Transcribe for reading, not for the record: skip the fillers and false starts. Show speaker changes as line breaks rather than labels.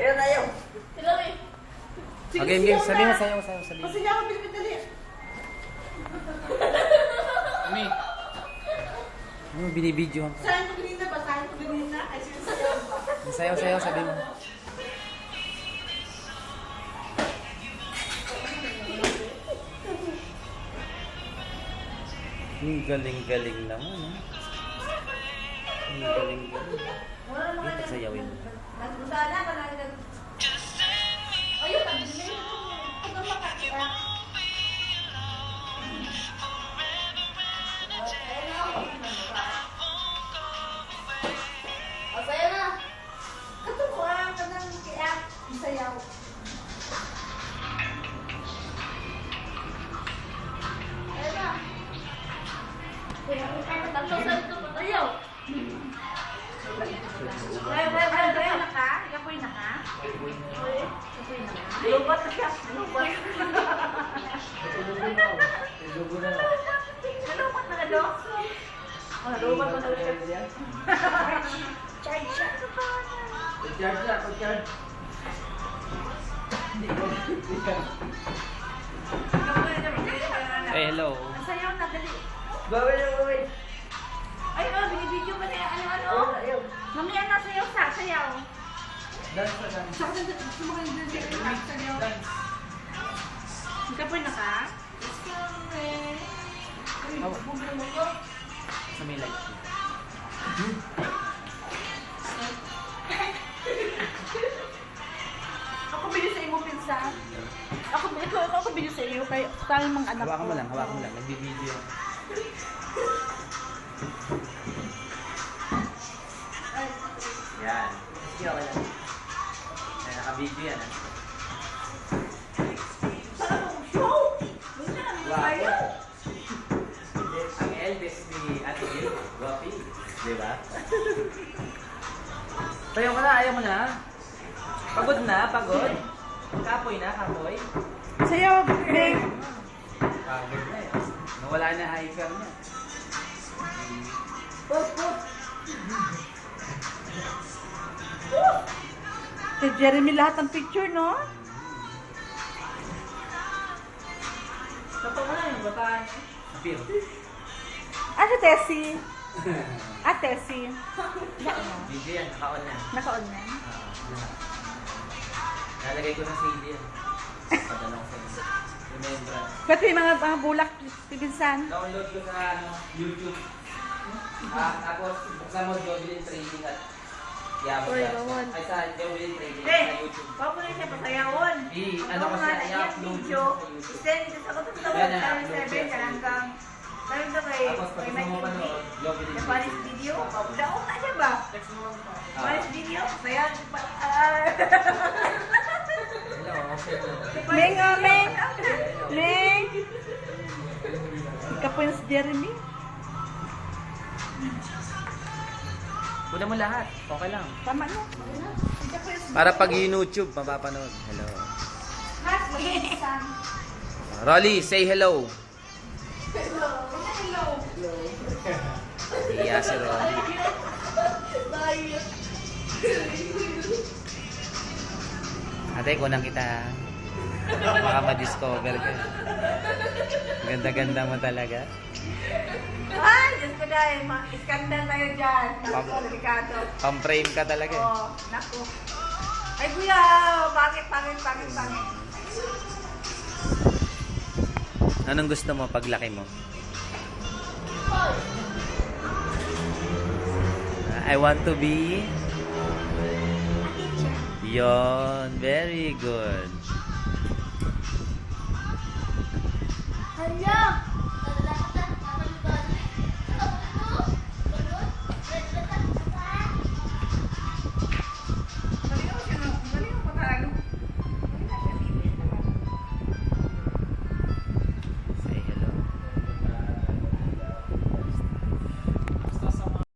Ayun, ayaw.
Sila rin.
Okay, game. Sabi mo, sayaw.
Kasi niya ako pinipitali.
Ami. Ano, binibidyohan ka.
Saan ko ganina ba? Saan ko ganina? Ay, sinasayaw ba?
Sayaw, sabi mo. Ang galing-galing naman, ha? Ang galing-galing. Ito, sayawin mo.
Nagdala ka na. Ayun, nagdala. Hanggang makakita. O, sa'yo na. Katukuhan ka ng kaya. Isayaw. Ayun na. Tatlo sa ito, patayaw. Kaya na ka? Kapoy na ka? Kapoy na ka? Lubat na siya. Lubat. Lubat na ka do? Lubat na daw siya. Charge siya.
Charge.
Hey, hello.
Ang sayaw na, dali.
Gawin.
Ay, binibidyo ka na ano.
Ayaw.
Mamaya na sayaw sa sayaw.
Dance.
Kapoy na ka?
Sa may light.
Ako bilyo sa imo, pinsan. Ako bilyo sa iyo, kaya tayo mga anak ko.
Hawakan mo lang. Nagbibidyo. Yan. Sige, okay lang. Ay, naka-video yan, ha?
Sarap ang show! Minsan namin yung sayo.
Ang eldest ni Ate Gil, Guapi. Diba? Tayo ka na, ayaw mo na. Pagod na, pagod. Kapoy na, kapoy.
Sayaw, Meg.
Pagod na eh. Nawala na hiker niya.
Kay Jeremy lahat ng picture, no?
Dapat mo na yung bataan.
Feel.
Si Tessie. Tessie.
Video yan, naka-on na.
Naka-on na.
Nalagay ko ng CD yan. Padala ko sa remembrance.
Pati yung mga bulak, pinsan.
Download ko sa YouTube. Tapos, buksan mo Jovelin Trading at Yabang.
Oy, bawal.
Ay, sa Jovelin Trading
Eh,
sa YouTube.
papo na siya pasayawon.
Ano ko siya, i-upload
video.
sa YouTube.
Send ito sa kotong tawag
Yan,
sa
i-upload
7
siya.
hanggang sabi ko kay
Tapos, pag gusto mo panood, Jovelin
Japanese
Trading.
video. Daon na siya ba? Japanese video. Kaya,
Hello, okay po.
Meng. Ikaw po yung si Jeremy.
Kuna mo lahat. Okay lang.
Tama na.
Para pag YouTube, mapapanood. Hello.
Mas, mag-iisan.
Rolly, say hello.
Hello.
Iya si Rolly.
Bye.
Ate, kunang kita. Baka ma-discover ka. Ganda-ganda mo talaga.
Ay, Diyos ko dahil. Iskandal tayo dyan. Naku, delikado.
Pang-frame ka talaga.
Oo, naku. Ay, kuya, pangit.
Anong gusto mo paglaki mo? I want to be... Yon, very good.
Hala!